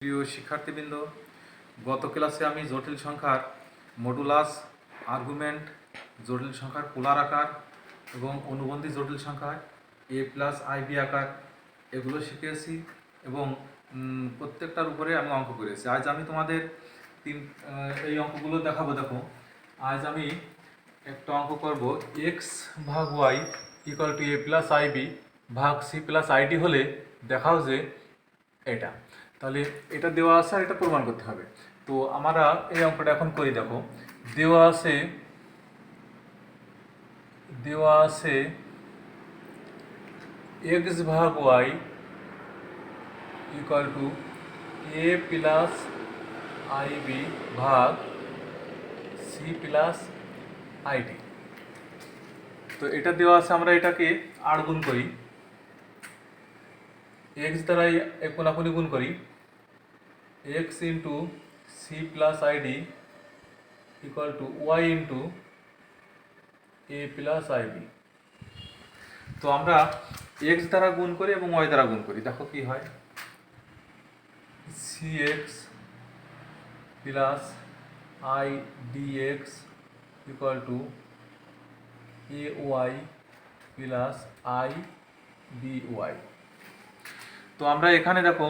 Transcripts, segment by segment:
প্রিয় শিক্ষার্থীবৃন্দ, গত ক্লাসে আমি জটিল সংখ্যার মডুলাস, আর্গুমেন্ট, জটিল সংখ্যার পোলার আকার এবং অনুবন্ধী জটিল সংখ্যার এ প্লাস আইবি আকার এগুলো শিখেছি এবং প্রত্যেকটার উপরে আমি অঙ্ক করেছি। আজ আমি তোমাদের এই অঙ্কগুলো দেখাবো। দেখো, আজ আমি একটা অঙ্ক করব, এক্স ভাগ y equal to a plus i b ভাগ সি প্লাস আইডি হলে দেখাও যে এটা। তাহলে এটা দেওয়া আছে আর এটা প্রমাণ করতে হবে। তো আমরা এই অঙ্কটা এখন করি। দেখো, দেওয়া আছে এক্স ভাগ y equal to a plus i b ভাগ সি প্লাস আইডি। তো এটা দেওয়া আছে, আমরা এটাকে 8 গুণ করি, এক্স দ্বারাই কোনাকুনি গুণ করি, x into c plus i d equal to y into a plus i b. তো আমরা এক্স দ্বারা গুণ করি এবং ওয়াই দ্বারা গুণ করি। দেখো কি হয়, c x plus i d x equal to a y plus i b y. তো আমরা এখানে দেখো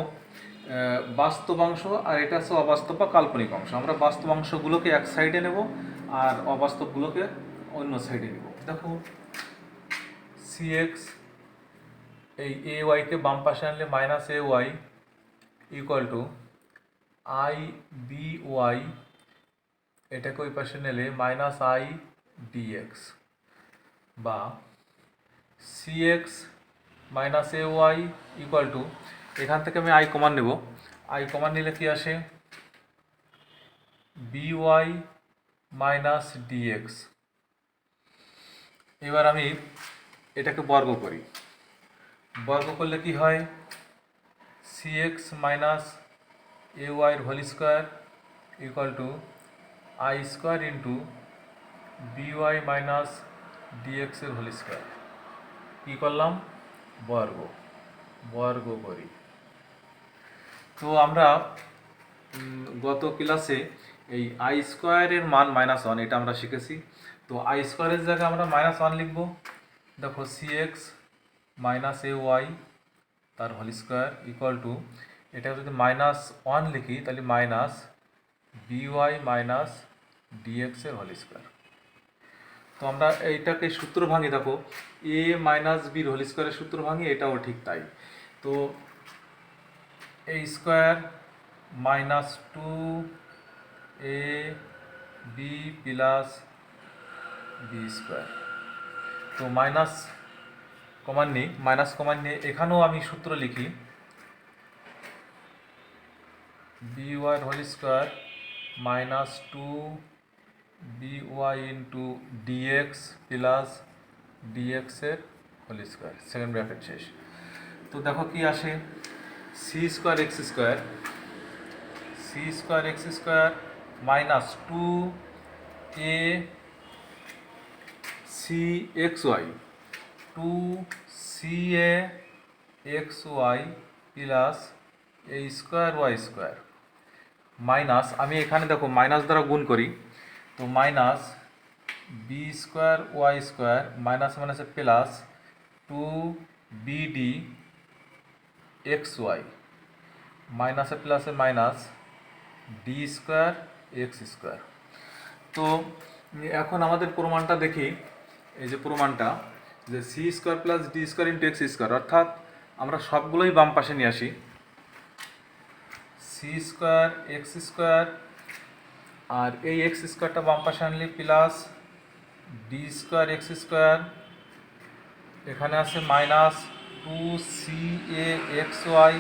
বাস্তব অংশ আর এটা হচ্ছে অবাস্তব বা কাল্পনিক অংশ। আমরা বাস্তব অংশগুলোকে এক সাইডে নেব আর অবাস্তবগুলোকে অন্য সাইডে নেব। দেখো, সি এক্স এই এ ওয়াইকে বাম পাশে আনলে minus a y equal to i b y, এটাকে ওই পাশে নিলে মাইনাস আই ডি এক্স, বা c x minus a y equal to, এখান থেকে আমি আই কমান নেব, আই কমান নিলে কি আসে, b y minus d x. এবার আমি এটাকে বর্গ করি, বর্গ করলে কি হয়, সি এক্স মাইনাস এ ওয়াইয়ের whole square equal to i square into b y minus d এক্সের হোল স্কোয়ার। কী করলাম, বর্গ করি। তো আমরা গত ক্লাসে এই আই স্কোয়ারের মান -1 এটা আমরা শিখেছি। তো আই স্কোয়ারের জায়গায় আমরা -1 লিখব। দেখো, c x minus a y তার হোল স্কোয়ার ইকুয়াল টু, এটা যদি -1 লিখি তাহলে minus b y minus d এক্সের হোল স্কোয়ার। তো আমরা এইটাকে সূত্র ভাঙি, দেখো এ মাইনাস বির হোল স্কোয়ারের সূত্র ভাঙি, এটাও ঠিক তাই। তো a square minus 2 a b plus b square. তো মাইনাস কমান নিয়ে এখানেও আমি সূত্র লিখি, b y whole square minus 2 b y into d x plus ডিএক্সের হোল স্কোয়ার, সেকেন্ড ব্র্যাকেট শেষ। তো দেখো কি আসে, c square x square minus 2 a c x y, 2 c a x y plus a square y square, minus, আমি এখানে দেখো minus দ্বারা গুণ করি, তো minus b square y square minus মাইনাসে প্লাস 2 বিডি এক্স ওয়াই, মাইনাসে প্লাসে minus d square x square. তো এখন আমাদের প্রমাণটা দেখি, এই যে প্রমাণটা, যে c square plus d square into x square, অর্থাৎ আমরা সবগুলোই বাম পাশে নিয়ে আসি, সি স্কোয়ার এক্স স্কোয়ার আর এই এক্স স্কোয়ারটা বাম পাশে আনলে plus d square x square, এখানে আছে minus 2 c a x y,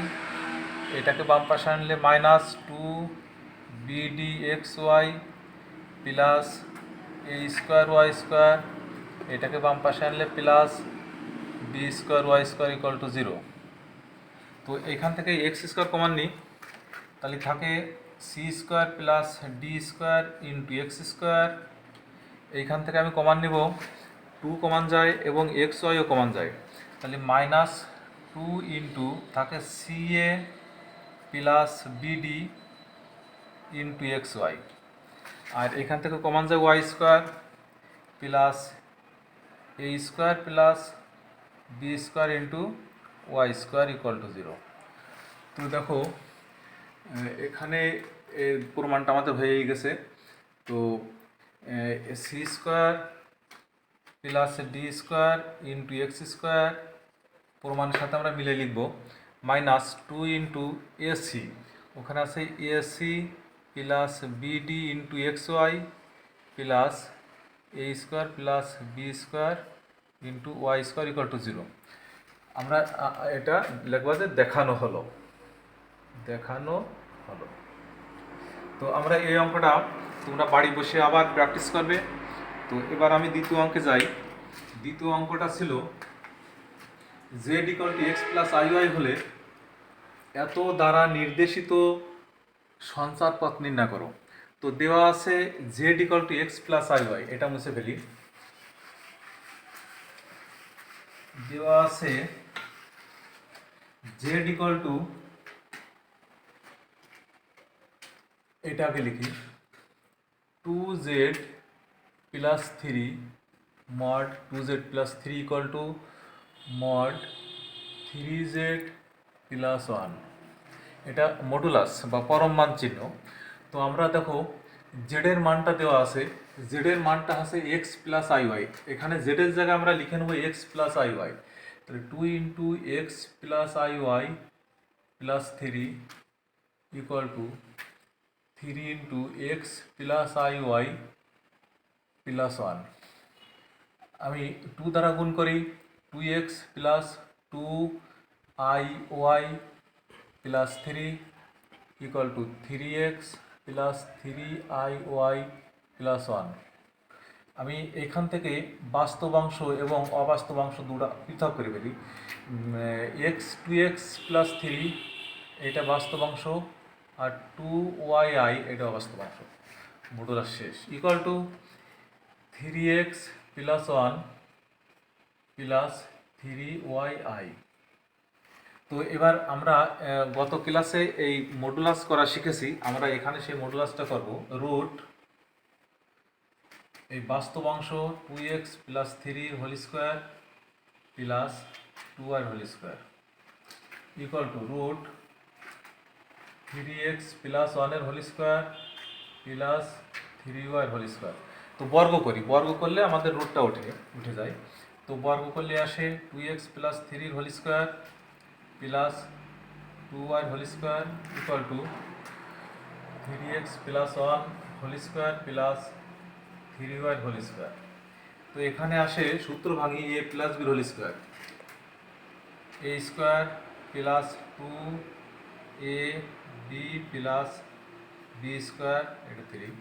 এটাকে বাম পাশে আনলে minus 2 b d x y plus a square y square, এটাকে বাম পাশে আনলে plus b square y square equal to 0। তো এখান থেকে এক্স স্কোয়ার কমান নিই, তাহলে থাকে c square plus d square into x square, এইখান থেকে আমি কমান নিব, 2 কমান যায় এবং এক্স ওয়াইও কমান যায়, তাহলে -2 ইন্টু থাকে c a plus b d into x y, আর এখান থেকে কমন যায় y square plus a square plus b square into y square equal to 0। তো দেখো এখানে এর প্রমাণটা আমাদের হয়েই গেছে। তো c square plus d square into x square প্রমাণের সাথে আমরা মিলে লিখব মাইনাস 2 ইন্টু এসি, ওখানে আছে a c plus b d into x y plus a square plus b square into y square equal to 0। আমরা এটা লিখব যে দেখানো হলো। তো আমরা এই অঙ্কটা তোমরা বাড়ি বসে আবার প্র্যাকটিস করবে। তো এবার আমি দ্বিতীয় অঙ্কে যাই। দ্বিতীয় অঙ্কটা ছিল z equal to x plus i y হলে এত দ্বারা নির্দেশিত সঞ্চার পথ নির্ণয় করো। তো দেওয়া আছে z equal to x plus i y, এটা মুছে ফেলি। দেওয়া আছে z ইকুয়াল টু, এটাকে লিখি 2z plus 3 mod 2z plus 3 equal two mod 3z plus 1, এটা মডুলাস বা পরম মান চিহ্ন। তো আমরা দেখো জেডের মানটা দেওয়া আছে, জেডের মানটা আছে এক্স প্লাস আই ওয়াই, এখানে জেডের জায়গায় আমরা লিখে নেব এক্স প্লাস আই ওয়াই। তাহলে 2 into x plus i y plus 3 equal to 3 into x plus i y plus 1। আমি 2 দ্বারা গুণ করি, 2x plus 2i plus 3 equal to 3x plus 3i plus 1। আমি এখান থেকে বাস্তবাংশ এবং অবাস্তবাংশ দুটো পৃথক করে ফেলি। এক্স 2x প্লাস 3 এটা বাস্তবাংশ, আর 2yi এটা অবাস্তবাংশ, মডুলাস শেষ, equal to 3x plus 1 plus 3yi। তো এবার আমরা গত ক্লাসে এই মডুলাস করা শিখেছি, আমরা এখানে সেই মডুলাসটা করব। রুট এই বাস্তবাংশ 2x plus 3 whole square plus 2y whole square equal to root 3x plus 1 whole square plus 3y whole square. তো বর্গ করি, বর্গ করলে আমাদের রুটটা উঠে যায়। তো বর্গ করলে আসে 2x plus 3 whole square plus 2y whole square equal to 3x plus 1 whole square plus 3y whole square. তো এখানে আসে সূত্র ভাঙি a plus b whole square, a square plus 2ab plus b square এটা 3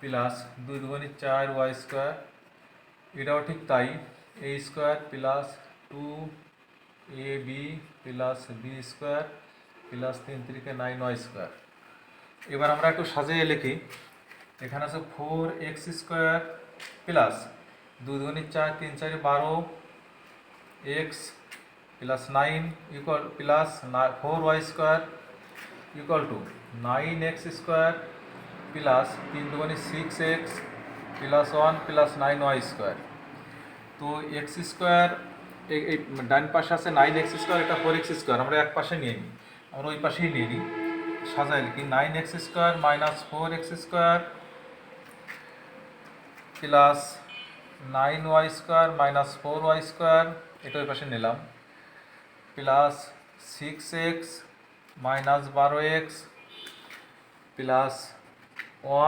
প্লাস 2 দুগুণে 4y square, এটাও ঠিক তাই, a square plus 2ab plus b square plus 3 3 9y square. এবার আমরা একটু সাজিয়ে লিখি, এখানে আছে 4x স্কোয়ার প্লাস 2 দুগুণে 4 3 4 12 x plus 9 equal plus 4y square equal two 9x square plus 3 দুগুণে 6x plus 1 plus 9y square. তো x স্কোয়ার এই ডান পাশে আছে 9x স্কোয়ার, এটা 4x স্কোয়ার, আমরা এক পাশে নিয়ে নিই, আমরা ওই পাশেই নিয়ে নিই, সাজাই লিখি 9x square minus 4x square plus 9y square minus 4y square, এটা ওই পাশে নিলাম, plus 6x minus 12x plus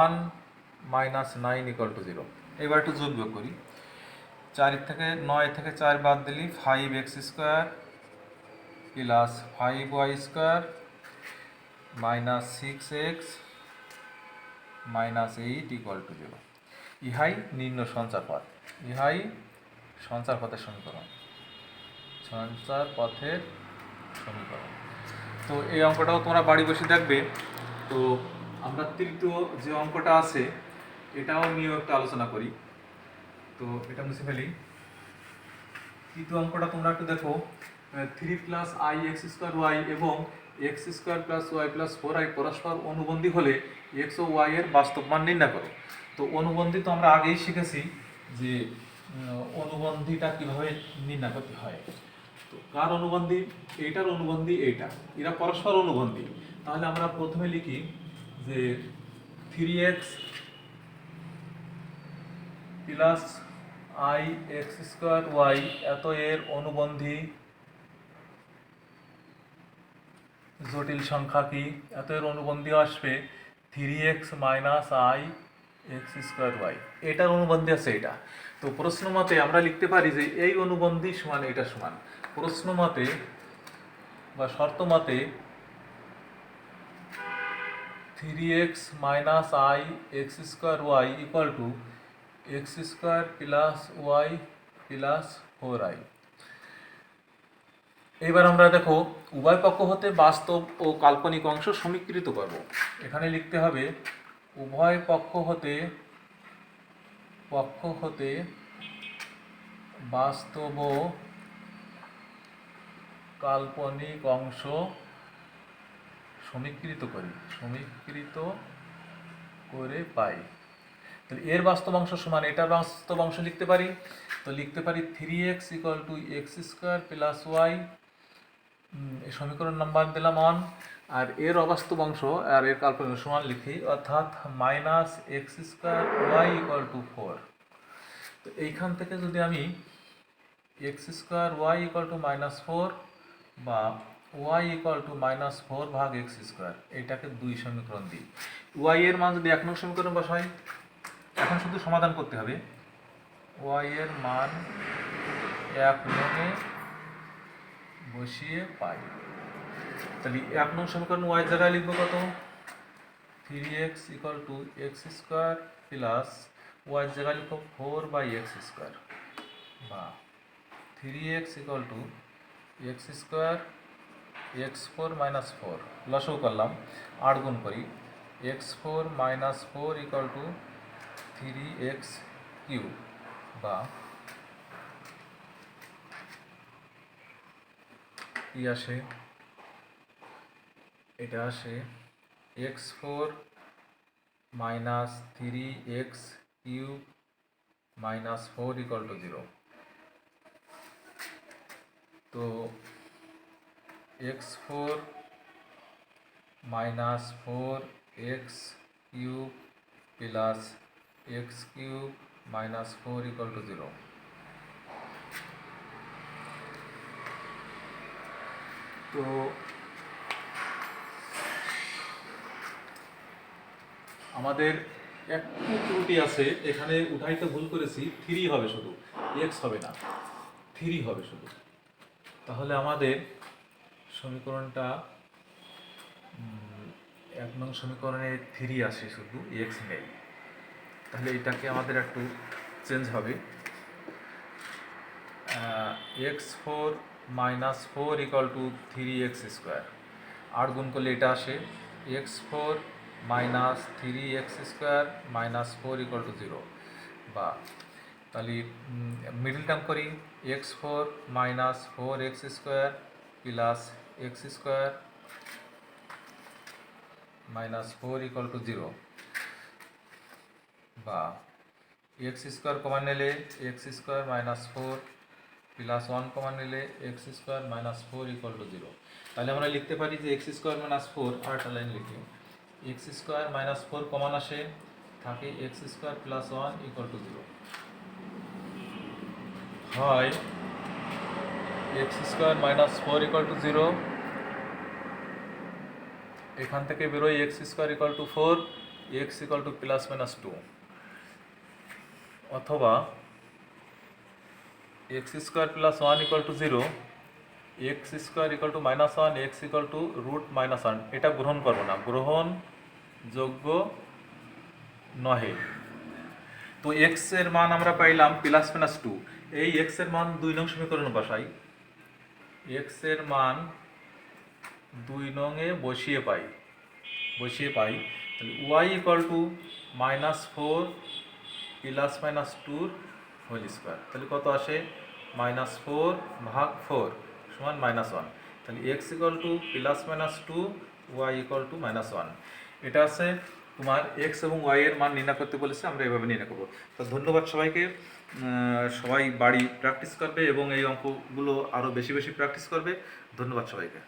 1 minus 9 equal to 0। এবার একটু যোগ বিয়োগ করি, 4 থেকে 9 থেকে 4 বাদ দিলি 5x square plus 5y square minus 6x minus 8 equal to 0। ইহাই নিম্ন সঞ্চার পথ, ইহাই সঞ্চার পথের সমীকরণ, সঞ্চার পথের সমীকরণ। তো এই অঙ্কটাও তোমরা বাড়ি বসে দেখবে। তো আমরা তৃতীয় যে অঙ্কটা আছে এটাও নিয়েও একটু আলোচনা করি। তো এটা মুছে ফেলি। তৃতীয় অঙ্কটা তোমরা একটু দেখো, 3 plus i x square y এবং x square plus y plus 4i পরস্পর অনুবন্ধী হলে এক্স ও ওয়াই এর বাস্তব মান নির্ণয় করো। তো অনুবন্ধী তো আমরা আগেই শিখেছি যে অনুবন্ধীটা কিভাবে নির্ণয় করতে হয়। তো কার অনুবন্ধী? এইটার অনুবন্ধী এইটা, এরা পরস্পর অনুবন্ধী। তাহলে আমরা প্রথমে লিখি যে 3x plus i x square y এত এর অনুবন্ধী জটিল সংখ্যা কি? এত এর অনুবন্ধী আসবে 3x minus i x square y, এটার অনুবন্ধী আছে এটা। তো প্রশ্ন মতে আমরা লিখতে পারি যে এই অনুবন্ধী সমান এটা সমান। প্রশ্ন মতে বা শর্ত মতে 3x minus i x square y equal to x square plus y plus 4i। এবার আমরা দেখো উভয় পক্ষ হতে বাস্তব ও কাল্পনিক অংশ সমীকৃত করব। এখানে লিখতে হবে উভয় পক্ষ হতে বাস্তব ও কাল্পনিক অংশ সমীকৃত করে পাই। তাহলে এর বাস্তব অংশ সমান এটার বাস্তব অংশ লিখতে পারি। তো লিখতে পারি 3x equal to x square plus y, সমীকরণ নাম্বার দিলাম 1। আর এর অবাস্তব অংশ আর এর কাল্পনিক সমান লিখি, অর্থাৎ minus x square y equal to 4। তো এইখান থেকে যদি আমি x square y equal to -4 বা ওয়াই ইকুয়াল টু -4 ভাগ এক্স স্কোয়ার, এটাকে 2 সমীকরণ দিই। ওয়াই এর মান যদি 1 নং সমীকরণ বসাই, এখন শুধু সমাধান করতে হবে। ওয়াই এর মান 1 নংয়ে বসিয়ে পাই। তাহলে 1 নং সমীকরণ ওয়াই জায়গায় লিখবো কত? 3x equal to x square plus y জায়গায় লিখবো 4 বাই এক্স স্কোয়ার, বা 3x equal to x square x4 minus 4 লসও করলাম, 8 গুণ করি, x4 minus 4 equal to 3x cube, বা কি আসে? এটা আসে x4 minus 3x cube minus 4 equal to 0। তো x4 minus 4x cube plus x cube minus 4 equal to 0। তো আমাদের একটু ত্রুটি আছে, এখানে উঠাইতে ভুল করেছি, 3 হবে শুধু, x হবে না, 3 হবে শুধু। তাহলে আমাদের সমীকরণটা 1 নং সমীকরণে 3 আসে, শুধু x নেই। তাহলে এটাকে আমাদের একটু চেঞ্জ হবে। x4 minus 4 equal to 3x square, 8 গুণ করলে এটা আসে x4 minus 3x square minus 4 equal to 0, বা তাহলে মিডল টার্ম করি, x4 minus 4x square plus x square minus 4 equal to 0, বা এক্স স্কোয়ার কমন নিলে x square minus 4 plus 1 common নিলে x square minus 4 equal to 0। তাহলে আমরা লিখতে পারি যে এক্স স্কোয়ার মাইনাস 4, আরেকটা লাইন লিখি, এক্স স্কোয়ার মাইনাস 4 কমন আসে, থাকে x square plus 1 equal to 0। হয় x square minus 4 equal to 0, এখান থেকে বেরোয় x square equal to 4, x equal to plus minus 2, অথবা x square plus 1 equal to 0, x square equal to minus 1, x equal to root minus 1। এটা গ্রহণ করবো না, গ্রহণযোগ্য নহে। তো এক্স এর মান আমরা পাইলাম প্লাস মাইনাস 2, এই এক্স এর মান 2 নং সমীকরণে বসাই, এক্স এর মান 2 নংয়ে বসিয়ে পাই, তাহলে y equal to -4 plus minus 2 whole square, তাহলে কত আসে? -4 ভাগ 4 সমান -1। তাহলে x equal to plus minus two, y equal to minus one. এটা আছে তোমার এক্স এবং ওয়াই এর মান নির্ণয় করতে বলেছে, আমরা এভাবে নির্ণয় করবো। তো ধন্যবাদ সবাইকে। সবাই বাড়ি প্র্যাকটিস করবে এবং এই অঙ্কগুলো আরও বেশি বেশি প্র্যাকটিস করবে। ধন্যবাদ সবাইকে।